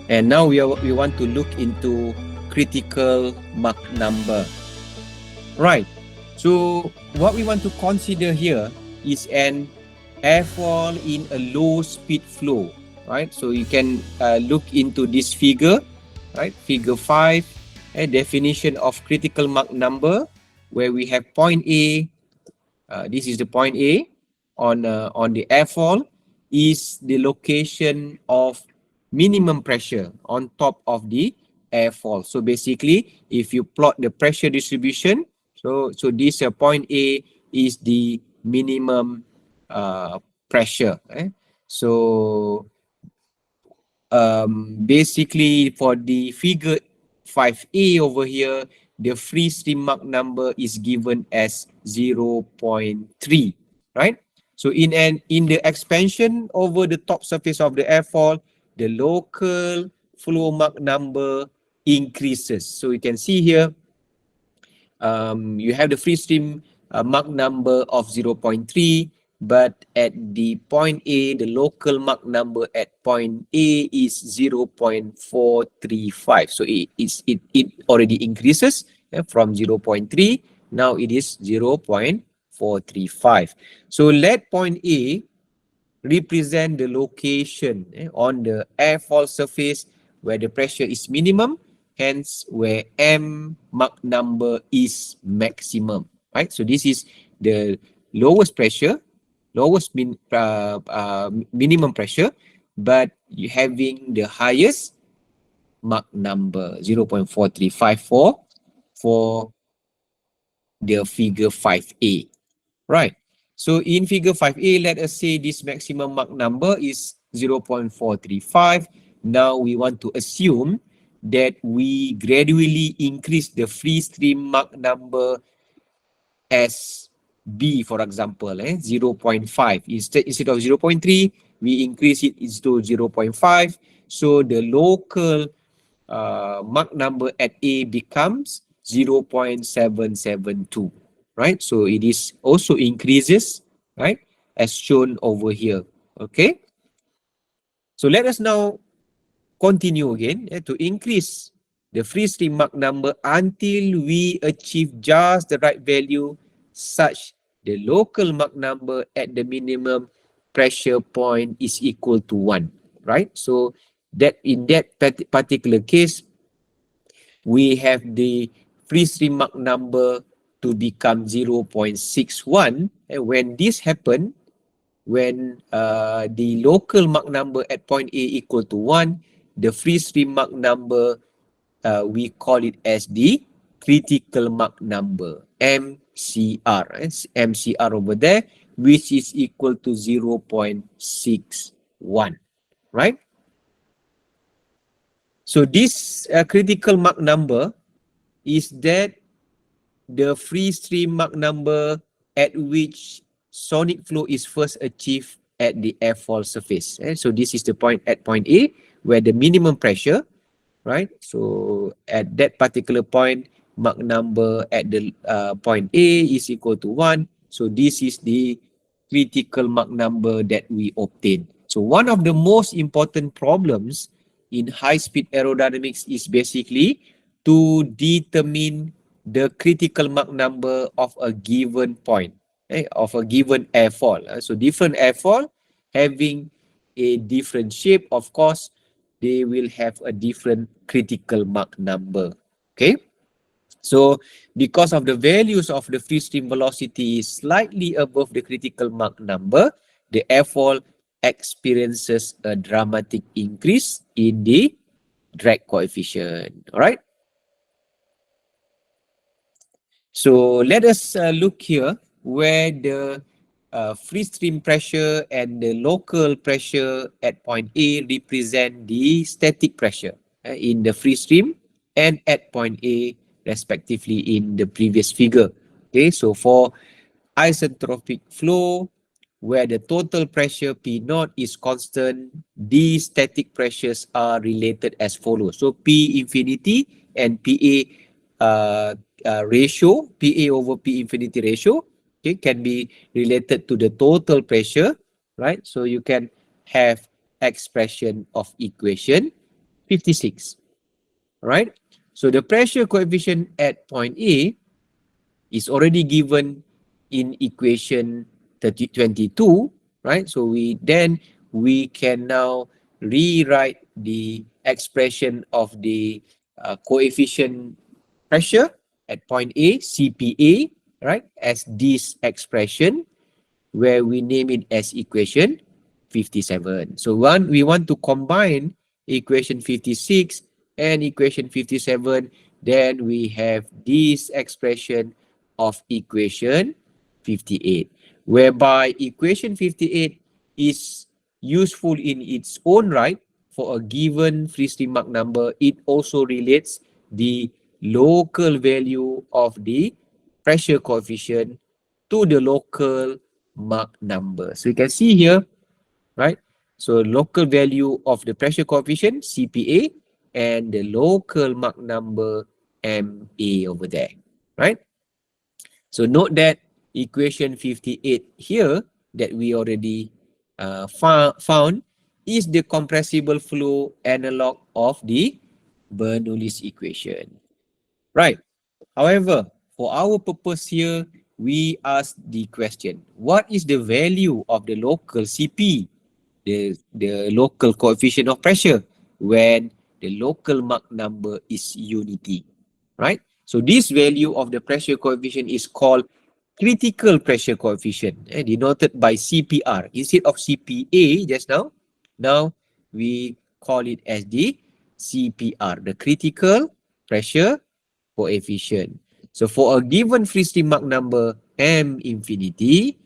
And now we want to look into critical Mach number. Right. So what we want to consider here is an airfoil in a low speed flow. Right. So you can look into this figure. Right. Figure 5. A definition of critical Mach number, where we have point A. This is the point A on the airfoil, is the location of minimum pressure on top of the airfoil. So basically, if you plot the pressure distribution, so this point A is the minimum pressure. So basically for the figure 5A over here, the free stream Mach number is given as 0.3, right? So in the expansion over the top surface of the airfoil, the local flow Mach number increases. So you can see here, you have the free stream Mach number of 0.3, but at the point A, the local Mach number at point A is 0.435. So it already increases from 0.3. Now it is 0.435. So let point A represent the location on the airfoil surface where the pressure is minimum, hence where M Mach number is maximum, right? So this is the lowest pressure, minimum pressure, but you having the highest Mach number, 0.435 for the figure 5A, right? So in figure 5A, let us say this maximum Mach number is 0.435. Now we want to assume that we gradually increase the free stream Mach number as B, for example, 0.5. Instead of 0.3, we increase it into 0.5. So the local Mach number at A becomes 0.772, right? So it is also increases, right, as shown over here. Okay. So let us now continue again to increase the free stream Mach number until we achieve just the right value, such the local Mach number at the minimum pressure point is equal to 1, right? So that in that particular case, we have the free stream Mach number to become 0.61. And when this happens, when the local Mach number at point A equal to 1, the free stream Mach number, we call it as the critical Mach number, MCR. MCR over there, which is equal to 0.61, right? So this critical Mach number is that the free stream Mach number at which sonic flow is first achieved at the airfoil surface. So this is the point at point A where the minimum pressure, right? So at that particular point, Mach number at the point A is equal to 1. So this is the critical Mach number that we obtain. So one of the most important problems in high-speed aerodynamics is basically to determine the critical Mach number of a given point, of a given airfoil. So different airfoil having a different shape, of course, they will have a different critical Mach number. Okay. So because of the values of the free stream velocity is slightly above the critical Mach number, the airfoil experiences a dramatic increase in the drag coefficient. All right. So let us look here where the free stream pressure and the local pressure at point A represent the static pressure in the free stream and at point A respectively in the previous figure. Okay, so for isentropic flow, where the total pressure P0 is constant, these static pressures are related as follows. So P infinity and PA ratio, PA over P infinity ratio, okay, can be related to the total pressure, right? So you can have expression of equation 56. Right? So the pressure coefficient at point A is already given in equation 22, right? So we can now rewrite the expression of the coefficient pressure at point A, CPA, right, as this expression, where we name it as equation 57. So we want to combine equation 56 and equation 57, then we have this expression of equation 58, whereby equation 58 is useful in its own right for a given free stream Mach number. It also relates the local value of the pressure coefficient to the local Mach number. So you can see here, right? So local value of the pressure coefficient, CPA, and the local Mach number, MA over there, right? So note that equation 58 here that we already found is the compressible flow analog of the Bernoulli's equation, right? However, for our purpose here, we ask the question, what is the value of the local CP, the local coefficient of pressure, when the local Mach number is unity, right? So this value of the pressure coefficient is called critical pressure coefficient, denoted by CPR. Instead of CPA just now, we call it as the CPR, the critical pressure coefficient. So for a given free stream Mach number M infinity,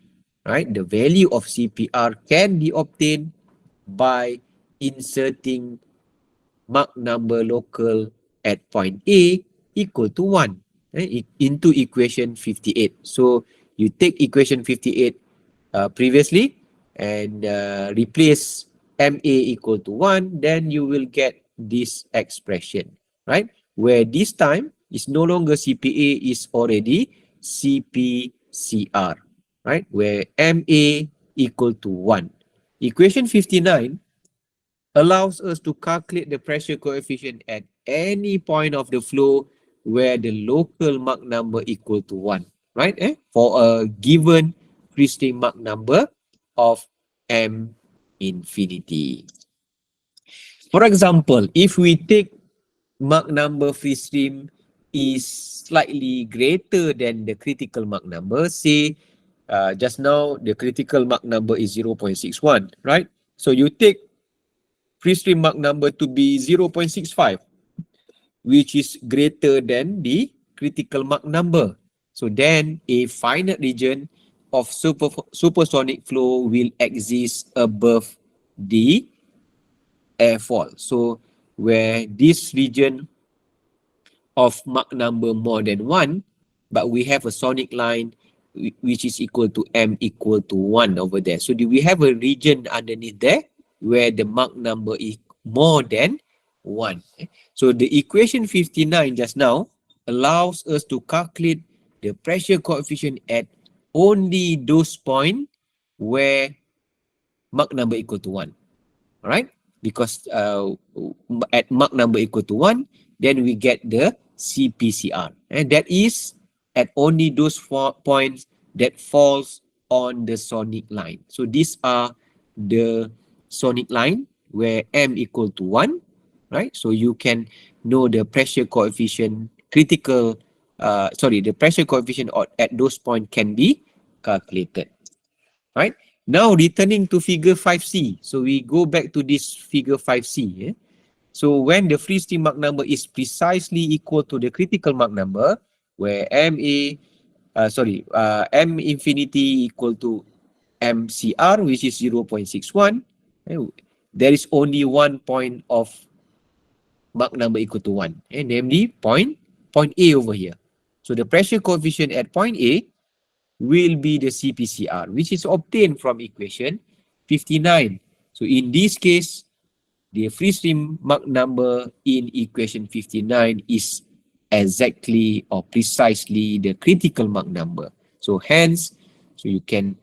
right, the value of CPR can be obtained by inserting Mach number local at point A equal to 1 into equation 58. So you take equation 58 previously and replace MA equal to 1, then you will get this expression, right? Where this time is no longer CPA, is already CPCR, right? Where MA equal to 1. Equation 59 allows us to calculate the pressure coefficient at any point of the flow where the local Mach number equal to 1, right? For a given free stream Mach number of M infinity. For example, if we take Mach number free stream is slightly greater than the critical Mach number, say just now the critical Mach number is 0.61, right? So you take free stream Mach number to be 0.65, which is greater than the critical Mach number. So then a finite region of supersonic flow will exist above the airfoil. So where this region of Mach number more than 1, but we have a sonic line which is equal to M equal to 1 over there. So do we have a region underneath there where the Mach number is more than 1? So the equation 59 just now allows us to calculate the pressure coefficient at only those points where Mach number equal to 1. Alright? Because at Mach number equal to 1, then we get the CPCR. And that is at only those points that falls on the sonic line. So these are the sonic line where M equal to 1, right? So you can know the pressure coefficient the pressure coefficient at those points can be calculated, right? Now returning to figure 5C. So we go back to this figure 5C. So when the free stream Mach number is precisely equal to the critical Mach number, where M infinity equal to MCR, which is 0.61, there is only one point of Mach number equal to 1, namely point A over here. So the pressure coefficient at point A will be the CPCR, which is obtained from equation 59. So in this case, the free stream Mach number in equation 59 is exactly or precisely the critical Mach number. So hence, you can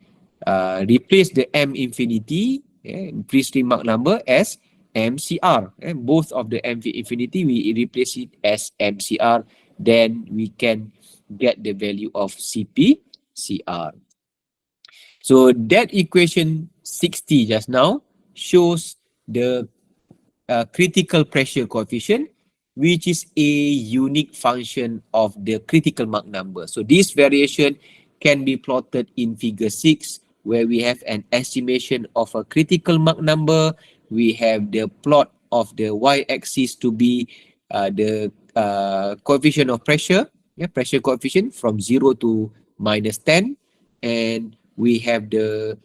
replace the M infinity free stream Mach number as MCR. And both of the MV infinity, we replace it as MCR. Then we can get the value of CR. So that equation 60 just now shows the critical pressure coefficient, which is a unique function of the critical Mach number. So this variation can be plotted in figure 6, where we have an estimation of a critical Mach number. We have the plot of the y-axis to be the coefficient of pressure, pressure coefficient from 0 to -10, and we have the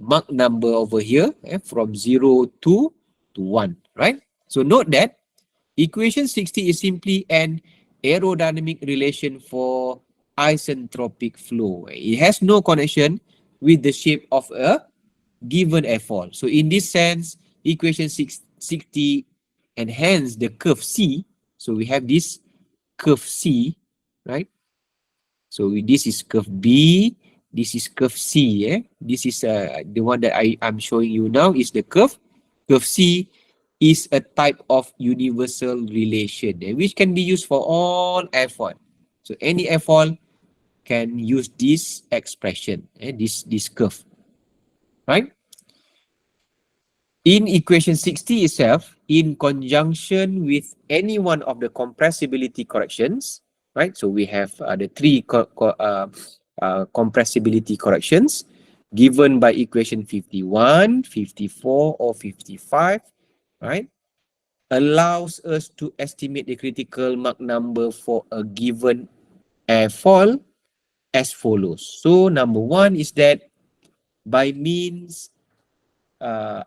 Mach number over here from 0 to 1, right? So note that equation 60 is simply an aerodynamic relation for isentropic flow. It has no connection with the shape of a given airfoil. So in this sense, equation 60 and hence the curve C. So we have this curve C, right? So this is curve B, this is curve C. This is the one that I'm showing you now is the curve. Curve C is a type of universal relation which can be used for all airfoil. So any airfoil can use this expression, this curve, right? In equation 60 itself, in conjunction with any one of the compressibility corrections, right? So we have the three compressibility corrections given by equation 51, 54, or 55, right? Allows us to estimate the critical Mach number for a given airfoil as follows. So number one is that by means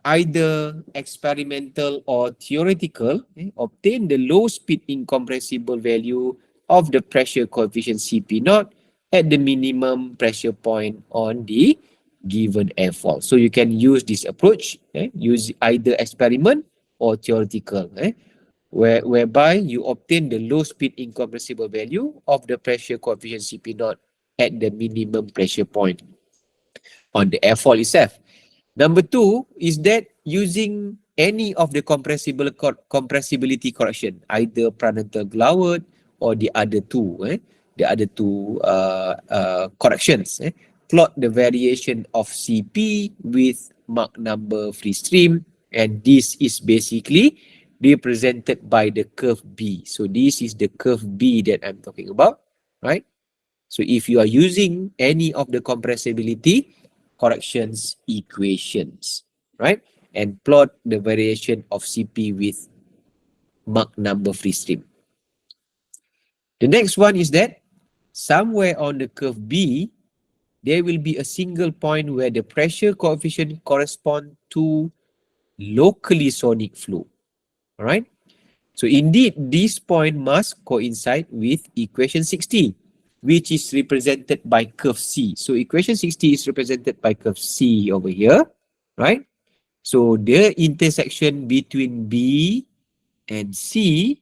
either experimental or theoretical, obtain the low speed incompressible value of the pressure coefficient Cp0 at the minimum pressure point on the given airfoil. So you can use this approach, use either experiment or theoretical, whereby you obtain the low speed incompressible value of the pressure coefficient Cp0 at the minimum pressure point on the airfoil itself. Number two is that using any of the compressibility correction, either Prandtl Glauert or the other two corrections, plot the variation of Cp with Mach number free stream, and this is basically represented by the curve B. So this is the curve B that I'm talking about, right? So if you are using any of the compressibility corrections equations, right, and plot the variation of Cp with Mach number free stream. The next one is that somewhere on the curve B, there will be a single point where the pressure coefficient corresponds to locally sonic flow. All right. So indeed, this point must coincide with equation 60, which is represented by curve C. So equation 60 is represented by curve C over here, right? So the intersection between B and C,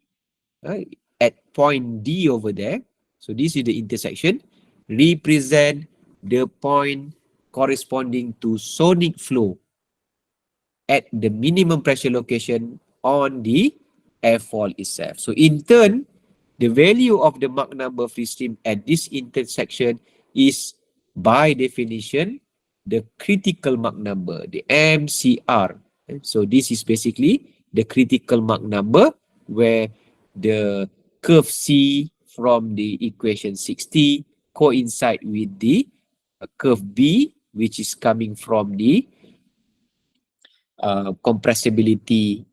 right, at point D over there, so this is the intersection, represent the point corresponding to sonic flow at the minimum pressure location on the airfoil itself. So in turn, the value of the Mach number free stream at this intersection is by definition the critical Mach number, the MCR. So this is basically the critical Mach number where the curve C from the equation 60 coincide with the curve B, which is coming from the compressibility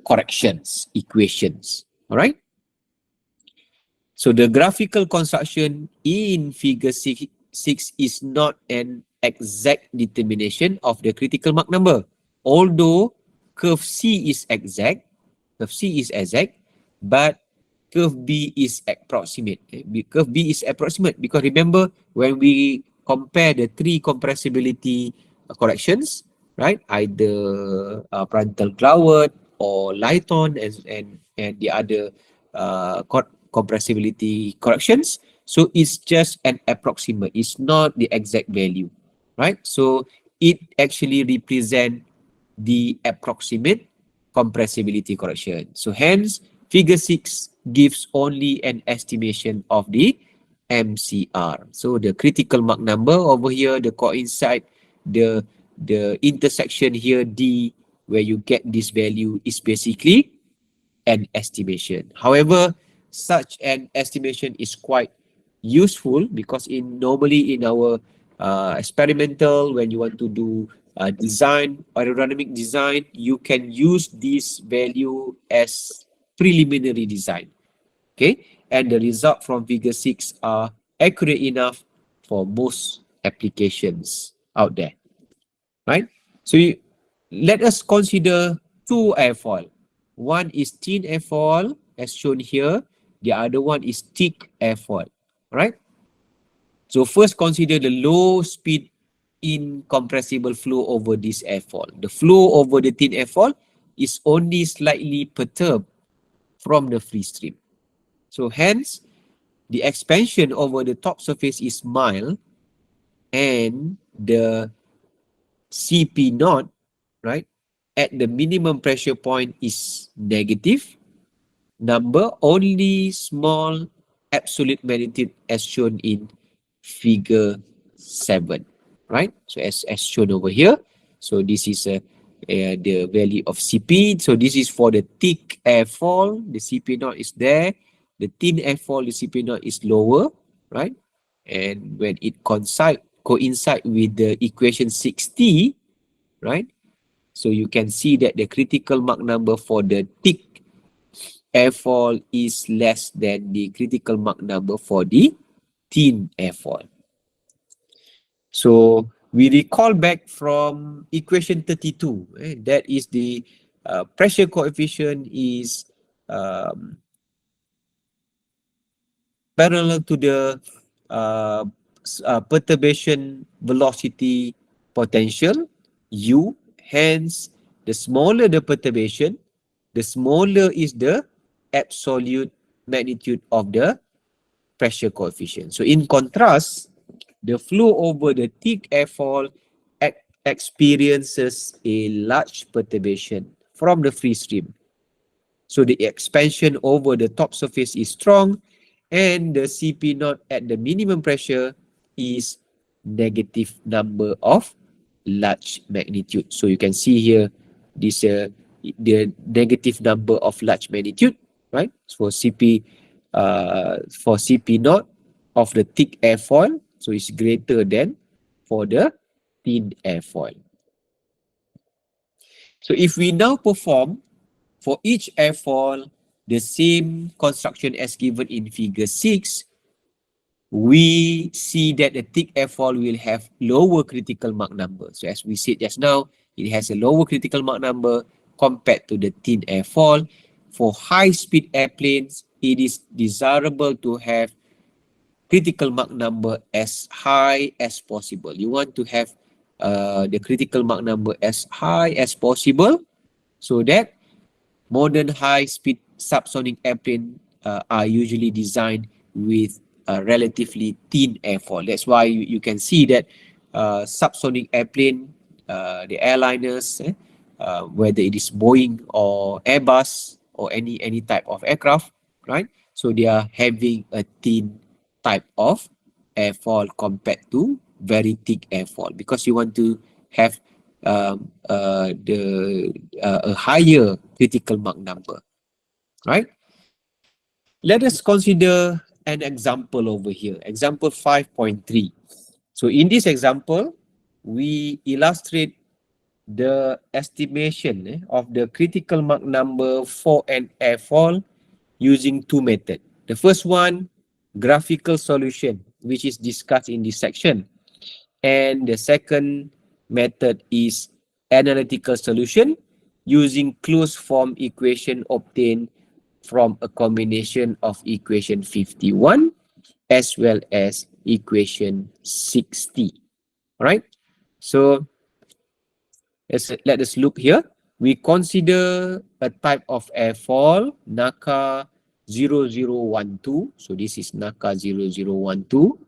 corrections equations. All right. So the graphical construction in figure 6 is not an exact determination of the critical Mach number. Although curve C is exact, but curve B is approximate. Curve B is approximate because remember when we compare the three compressibility corrections, right? Either Prandtl Glauert or Lighton and the other compressibility corrections. So it's just an approximate. It's not the exact value, right? So it actually represents the approximate compressibility correction. So hence, figure 6 gives only an estimation of the MCR. So the critical Mach number over here, the coincide, the intersection here D, where you get this value, is basically an estimation. However, such an estimation is quite useful because normally in our experimental, when you want to do design, aerodynamic design, you can use this value as preliminary design. Okay, and the result from figure 6 are accurate enough for most applications out there, right? So let us consider two airfoil. One is thin airfoil as shown here. The other one is thick airfoil, right? So first consider the low speed incompressible flow over this airfoil. The flow over the thin airfoil is only slightly perturbed from the free stream. So hence, the expansion over the top surface is mild and the CP naught, right, at the minimum pressure point is negative number, only small absolute magnitude as shown in figure 7, right? So as shown over here. So this is the value of CP. So this is for the thick airfoil. The CP naught is there. The thin airfoil, the CP naught is lower, right? And when it coincide with the equation 6T, right? So you can see that the critical Mach number for the thick airfoil is less than the critical Mach number for the thin airfoil. So we recall back from equation 32, that is the pressure coefficient is parallel to the perturbation velocity potential, U. Hence, the smaller the perturbation, the smaller is the absolute magnitude of the pressure coefficient. So in contrast, the flow over the thick airfoil experiences a large perturbation from the free stream. So the expansion over the top surface is strong and the CP naught at the minimum pressure is negative number of large magnitude. So you can see here this the negative number of large magnitude, right? For CP naught of the thick airfoil, so it's greater than for the thin airfoil. So if we now perform for each airfoil the same construction as given in figure 6, we see that the thick airfoil will have lower critical Mach number. So as we said just now, it has a lower critical Mach number compared to the thin airfoil. For high-speed airplanes, it is desirable to have critical Mach number as high as possible. You want to have the critical Mach number as high as possible so that modern high-speed subsonic airplanes are usually designed with a relatively thin airfoil. That's why you can see that subsonic airplane, the airliners, whether it is Boeing or Airbus or any type of aircraft, right? So they are having a thin type of airfoil compared to very thick airfoil because you want to have a higher critical Mach number, right? Let us consider an example over here, example 5.3. So in this example, we illustrate the estimation of the critical Mach number for an airfoil using two methods. The first one, graphical solution, which is discussed in this section. And the second method is analytical solution using closed form equation obtained from a combination of equation 51 as well as equation 60. All right. So let us look here. We consider a type of airfoil, NACA 0012. So this is NACA 0012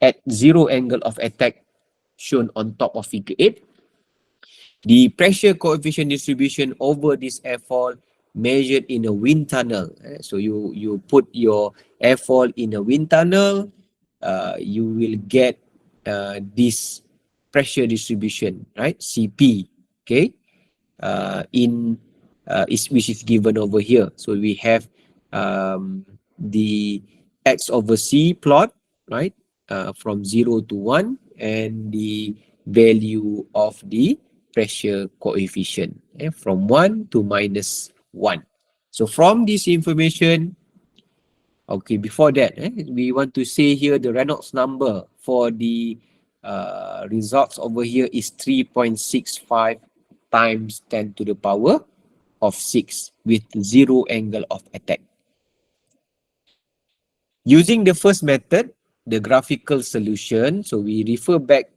at zero angle of attack shown on top of figure 8. The pressure coefficient distribution over this airfoil measured in a wind tunnel. So you put your airfoil in a wind tunnel, you will get this pressure distribution, right? CP, okay? Which is given over here. So we have the X over C plot, right? From 0 to 1, and the value of the pressure coefficient from 1 to -1. So from this information, okay, before that, we want to say here the Reynolds number for the results over here is 3.65 times 10 to the power of 6 with 0 angle of attack. Using the first method, the graphical solution, so we refer back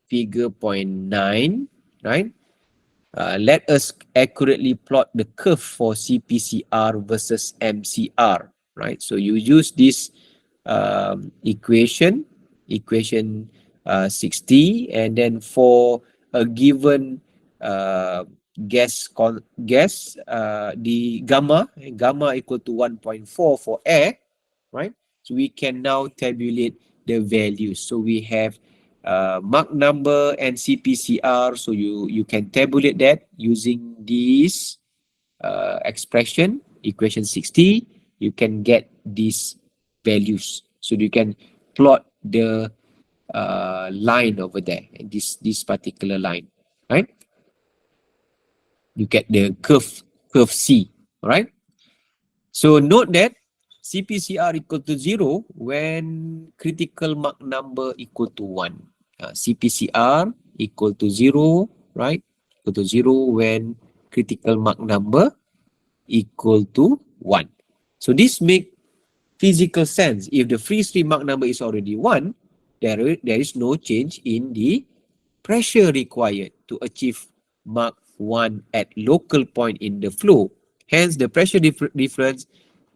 figure 0.9, right? Let us accurately plot the curve for CPCR versus MCR, right? So you use this equation 60, and then for a given gas, the gamma equal to 1.4 for air, right? So we can now tabulate the values. So we have Mach number and CPCR. So you can tabulate that using this expression, equation 60. You can get these values. So you can plot the line over there, this particular line, right? You get the curve C, right? So note that CPCR equal to 0 when critical Mach number equal to 1. CPCR equal to 0, right? Equal to 0 when critical Mach number equal to 1. So this make physical sense. If the free stream Mach number is already 1, there is no change in the pressure required to achieve Mach 1 at local point in the flow. Hence, the pressure difference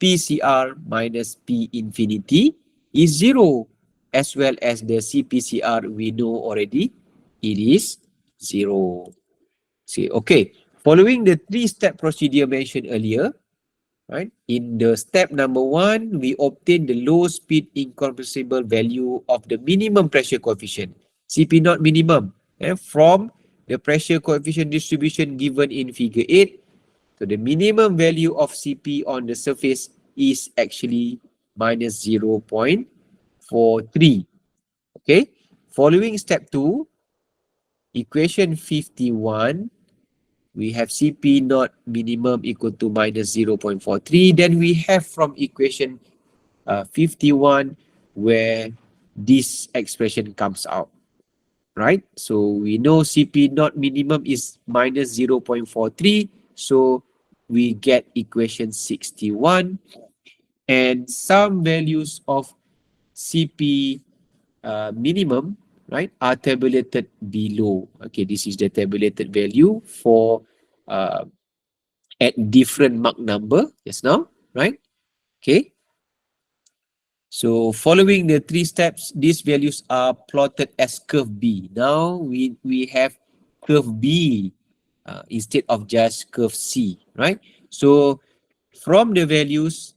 PCR minus P infinity is 0, as well as the CPCR we know already, it is 0. See, okay. Following the 3-step procedure mentioned earlier, right? In the step number 1, we obtain the low speed incompressible value of the minimum pressure coefficient, CP naught minimum, from the pressure coefficient distribution given in figure 8. So the minimum value of CP on the surface is actually minus 0.43. Okay. Following step 2, equation 51, we have CP naught minimum equal to minus 0.43. Then we have from equation 51 where this expression comes out. Right? So we know CP naught minimum is minus 0.43. So we get equation 61, and some values of CP minimum, right, are tabulated below. Okay, this is the tabulated value for at different Mach number just now, right? Okay. So following the 3 steps, these values are plotted as curve B. Now we have curve B instead of just curve C, right? So from the values,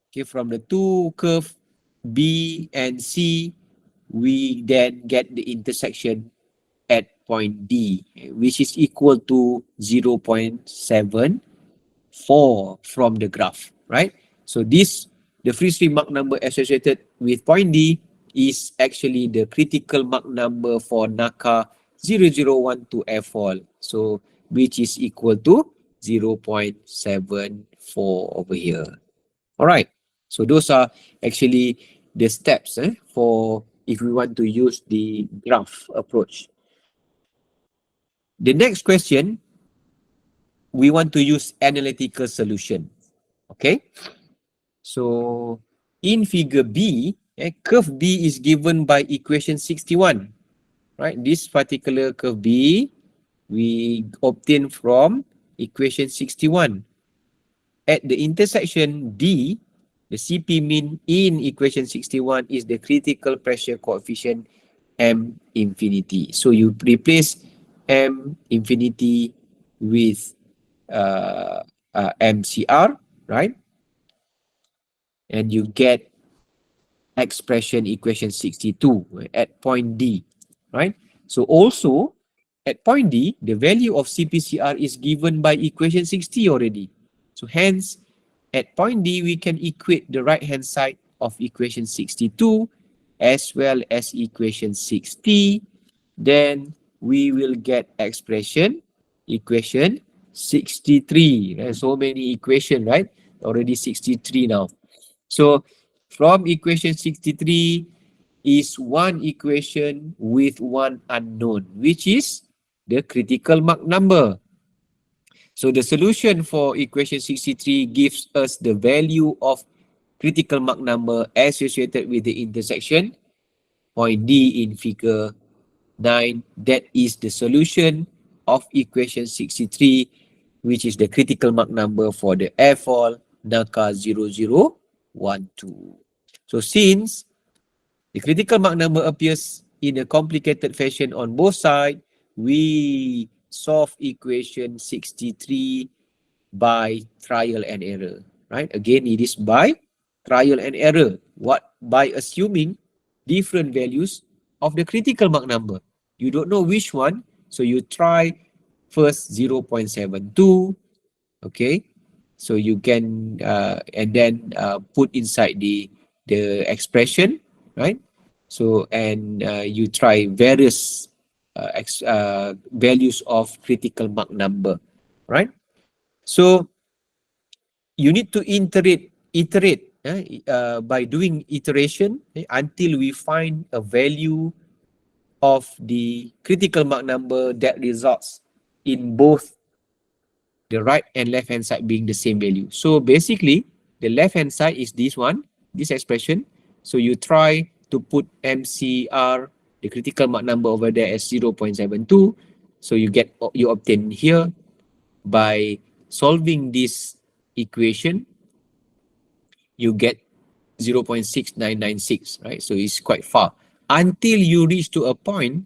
okay, from the 2 curve B and C, we then get the intersection at point D, which is equal to 0.74 from the graph, right? So this, the free stream Mach number associated with point D is actually the critical Mach number for NACA 0012 airfoil. So which is equal to 0.74 over here. All right. So those are actually the steps for if we want to use the graph approach. The next question, we want to use analytical solution. Okay. So in figure B, curve B is given by equation 61. Right. This particular curve B, we obtain from equation 61. At the intersection D, the CP mean in equation 61 is the critical pressure coefficient M infinity. So you replace M infinity with MCR, right? And you get expression equation 62 at point D, right? So also at point D, the value of CPCR is given by equation 60 already. So hence, at point D, we can equate the right-hand side of equation 62 as well as equation 60. Then we will get equation 63. There's so many equations, right? Already 63 now. So from equation 63 is one equation with one unknown, which is the critical Mach number. So the solution for equation 63 gives us the value of critical Mach number associated with the intersection point D in figure 9. That is the solution of equation 63, which is the critical Mach number for the airfoil NACA 0012. So since the critical Mach number appears in a complicated fashion on both sides, we solve equation 63 by trial and error, right? Again, it is by trial and error. What? By assuming different values of the critical Mach number. You don't know which one, so you try first 0.72, okay? So you can, and then put inside the expression, right? So, and you try various values of critical Mach number, right? So you need to iterate by doing iteration until we find a value of the critical Mach number that results in both the right and left hand side being the same value. So basically, the left hand side is this one, this expression. So you try to put MCR, the critical Mach number over there as 0.72. So you obtain here by solving this equation, you get 0.6996, right? So it's quite far until you reach to a point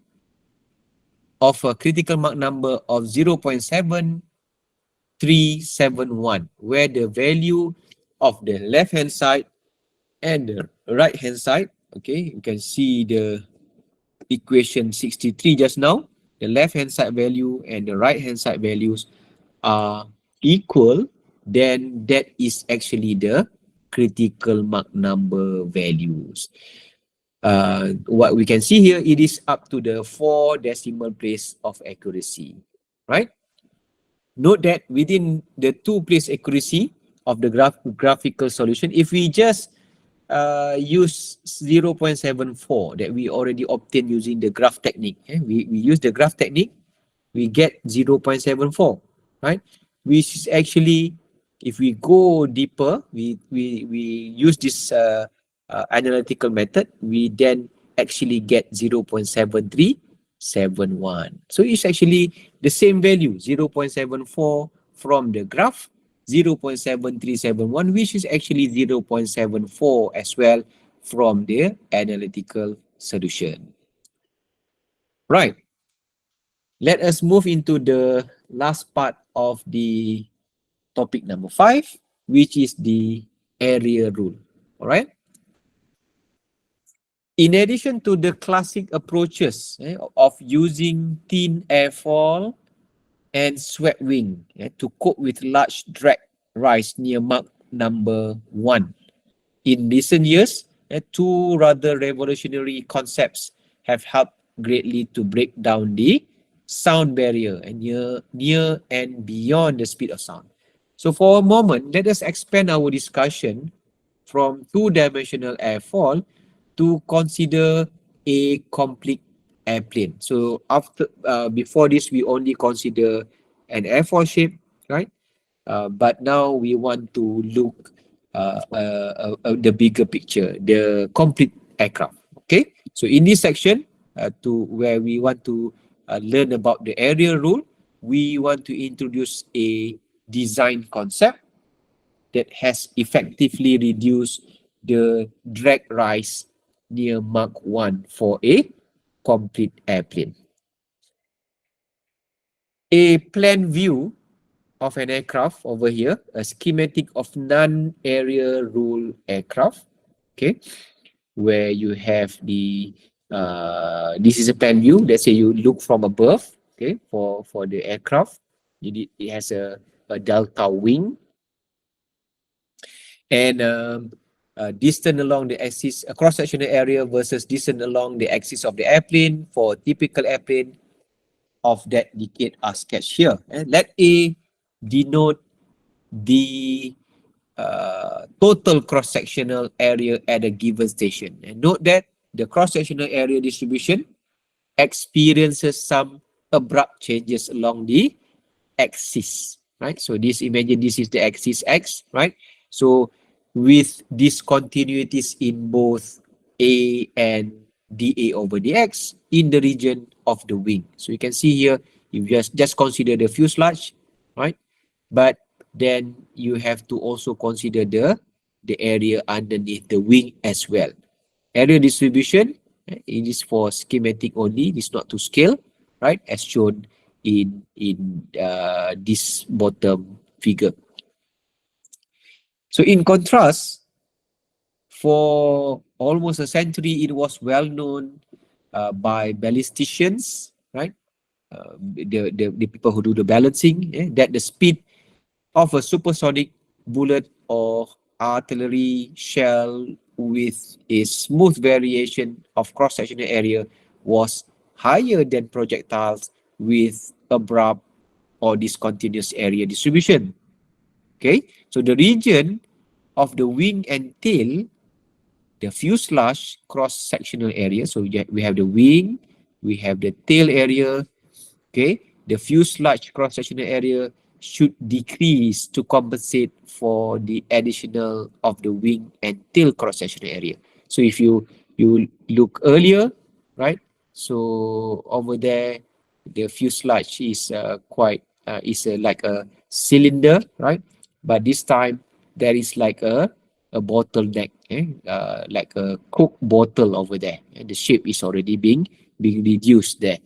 of a critical Mach number of 0.7371, where the value of the left hand side and the right hand side, okay, you can see the equation 63 just now, the left hand side value and the right hand side values are equal, then that is actually the critical Mach number values. What we can see here, it is up to the 4 decimal place of accuracy, right? Note that within the 2 place accuracy of the graphical solution, if we just use 0.74 that we already obtained using the graph technique, we use the graph technique, we get 0.74, right? Which is actually, if we go deeper, we use this analytical method, we then actually get 0.7371. So it's actually the same value, 0.74 from the graph, 0.7371, which is actually 0.74 as well from the analytical solution. Right. Let us move into the last part of the topic number 5, which is the area rule. All right. In addition to the classic approaches of using thin airfoil and swept wing to cope with large drag rise near Mach number 1, in recent years, 2 rather revolutionary concepts have helped greatly to break down the sound barrier and near and beyond the speed of sound. So for a moment, let us expand our discussion from 2-dimensional airfoil to consider a complete airplane. So after before this, we only consider an airfoil shape, right? But now we want to look the bigger picture, the complete aircraft. Okay, so in this section, to where we want to learn about the area rule, we want to introduce a design concept that has effectively reduced the drag rise near Mach 1 for a complete airplane. A plan view of an aircraft over here, a schematic of non-area rule aircraft, okay, where you have the, this is a plan view. Let's say you look from above, okay, for the aircraft. It has a delta wing, and distance along the axis, a cross-sectional area versus distance along the axis of the airplane for a typical airplane of that decade are sketched here. And let A denote the total cross-sectional area at a given station. And note that the cross-sectional area distribution experiences some abrupt changes along the axis, right? So imagine this is the axis X, right? So with discontinuities in both A and dA over dx in the region of the wing. So you can see here, you just consider the fuselage, right? But then you have to also consider the area underneath the wing as well. Area distribution, it is for schematic only, it is not to scale, right? As shown in this bottom figure. So in contrast, for almost a century, it was well known by ballisticians, right? The people who do the balancing, that the speed of a supersonic bullet or artillery shell with a smooth variation of cross-sectional area was higher than projectiles with abrupt or discontinuous area distribution. Okay, so the region of the wing and tail, the fuselage cross-sectional area, so we have the wing, we have the tail area, okay, the fuselage cross-sectional area should decrease to compensate for the additional of the wing and tail cross-sectional area. So if you look earlier, right, so over there the fuselage is like a cylinder, right, but this time there is like a bottleneck, like a Coke bottle over there, and the shape is already being reduced there,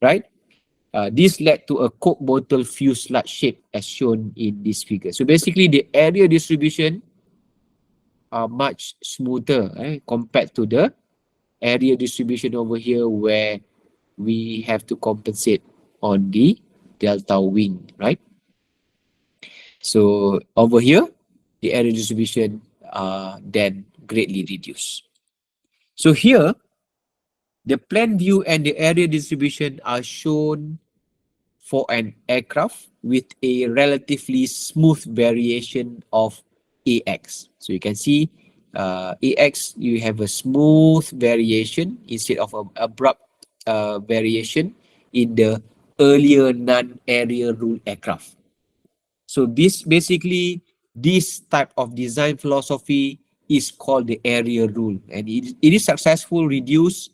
right? This led to a Coke bottle fuselage shape as shown in this figure. So basically the area distribution are much smoother compared to the area distribution over here where we have to compensate on the delta wing, right? So over here, the area distribution are then greatly reduced. So here, the plan view and the area distribution are shown for an aircraft with a relatively smooth variation of AX. So you can see AX, you have a smooth variation instead of an abrupt variation in the earlier non-area rule aircraft. So this type of design philosophy is called the area rule, and it is successful reduce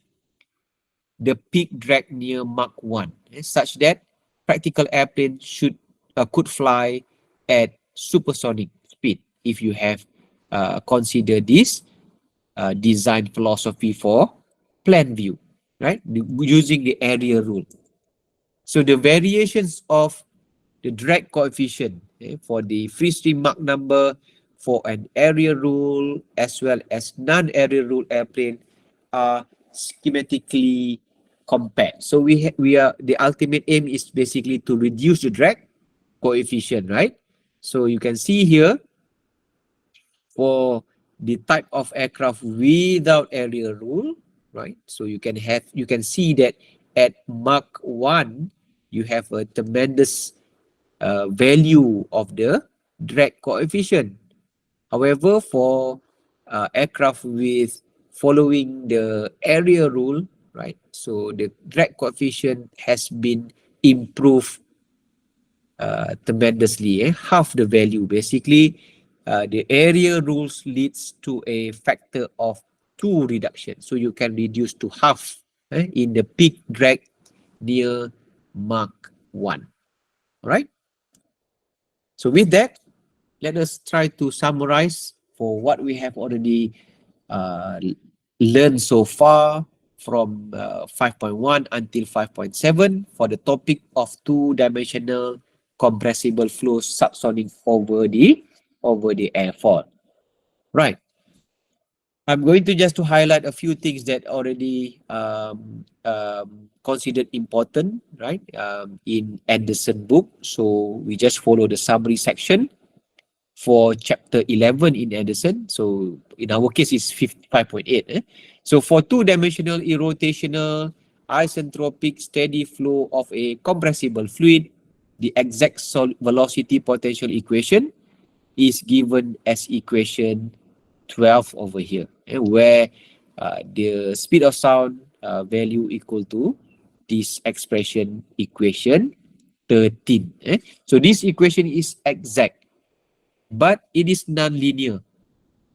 the peak drag near Mach 1, such that practical airplane could fly at supersonic speed if you have considered this design philosophy for plan view, right? Using the area rule. So the variations of the drag coefficient for the free stream Mach number for an area rule as well as non-area rule airplane are schematically compared. So the ultimate aim is basically to reduce the drag coefficient, right? So you can see here for the type of aircraft without area rule, right? So you can see that at Mach 1 you have a tremendous value of the drag coefficient. However, for aircraft with following the area rule, right, so the drag coefficient has been improved tremendously, half the value. Basically, the area rules leads to a factor of 2 reduction. So you can reduce to half in the peak drag near Mach 1. All right. So with that, let us try to summarize for what we have already learned so far from 5.1 until 5.7 for the topic of two-dimensional compressible flow subsonic over the airfoil. Right. I'm going to just to highlight a few things that already considered important, right, in Anderson book. So we just follow the summary section for chapter 11 in Anderson. So in our case, it's 5.8. So for two-dimensional irrotational isentropic steady flow of a compressible fluid, the exact velocity potential equation is given as equation 12 over here, where the speed of sound value equal to this expression equation 13. So this equation is exact, but it is non-linear.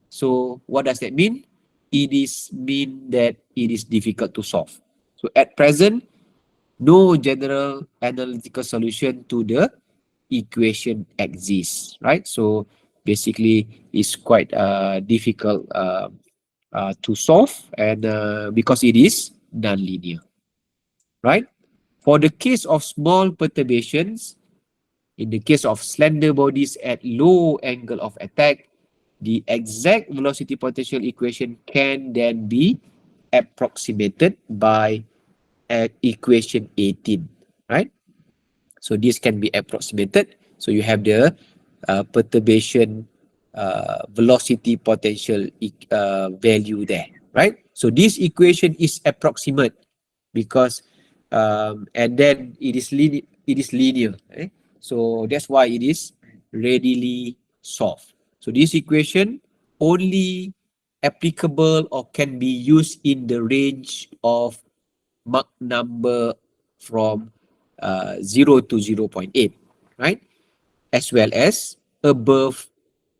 So what does that mean? It is mean that it is difficult to solve. So at present, no general analytical solution to the equation exists, right? So basically, it's quite difficult to solve, and because it is non-linear, right? For the case of small perturbations, in the case of slender bodies at low angle of attack, the exact velocity potential equation can then be approximated by equation 18, right? So this can be approximated. So you have the perturbation velocity potential value there, right? So this equation is approximate because and then it is linear. So that's why it is readily solved. So this equation only applicable or can be used in the range of Mach number from 0 to 0.8, right? As well as above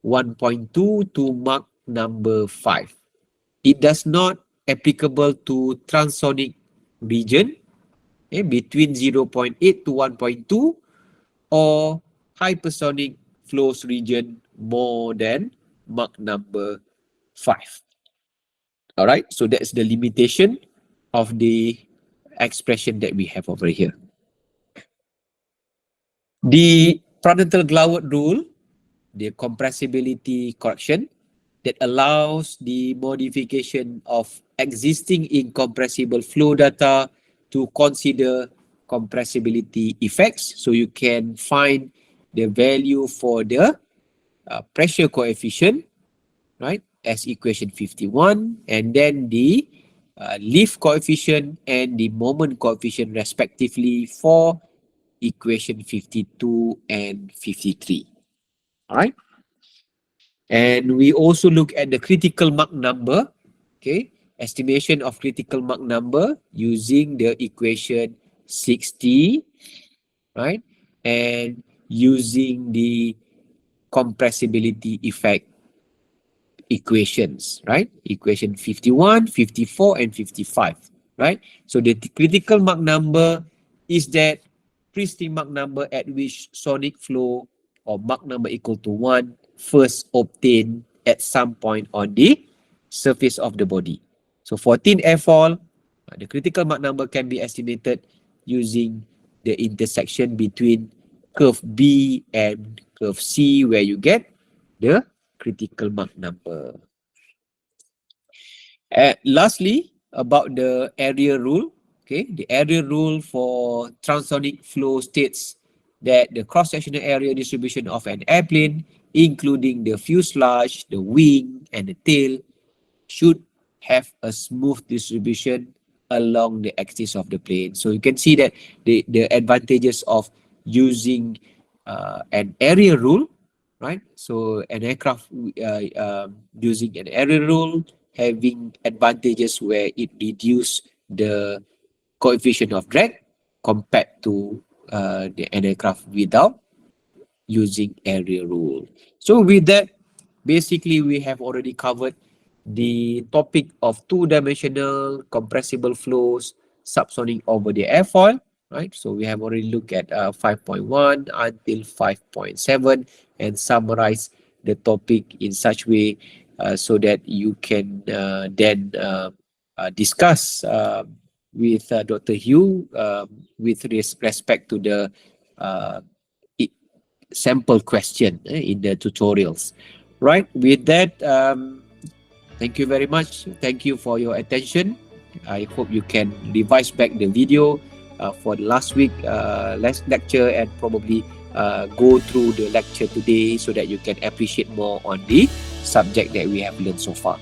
1.2 to Mach number 5. It does not applicable to transonic region between 0.8 to 1.2 or hypersonic flows region more than Mach number 5. All right, so that's the limitation of the expression that we have over here. The Prandtl-Glauert rule, the compressibility correction that allows the modification of existing incompressible flow data to consider compressibility effects. So you can find the value for the pressure coefficient, right, as equation 51, and then the lift coefficient and the moment coefficient respectively for equation 52 and 53. All right. And we also look at the critical Mach number, okay, estimation of critical Mach number using the equation 60, right, and using the compressibility effect equations, right, equation 51, 54, and 55, right. So the critical Mach number is that free-stream Mach number at which sonic flow or Mach number equal to 1 first obtained at some point on the surface of the body. So for thin airfoil, the critical Mach number can be estimated using the intersection between curve B and curve C, where you get the critical Mach number. Lastly, about the area rule. Okay, the area rule for transonic flow states that the cross-sectional area distribution of an airplane, including the fuselage, the wing, and the tail, should have a smooth distribution along the axis of the plane. So you can see that the advantages of using an area rule, right? So an aircraft using an area rule having advantages where it reduces the coefficient of drag compared to an aircraft without using area rule. So with that, basically we have already covered the topic of two-dimensional compressible flows subsonic over the airfoil, right? So we have already looked at 5.1 until 5.7 and summarize the topic in such way so that you can then discuss with Dr. Hugh with respect to the sample question in the tutorials. Right, with that, thank you very much. Thank you for your attention. I hope you can revise back the video for the last week last lecture, and probably go through the lecture today so that you can appreciate more on the subject that we have learned so far.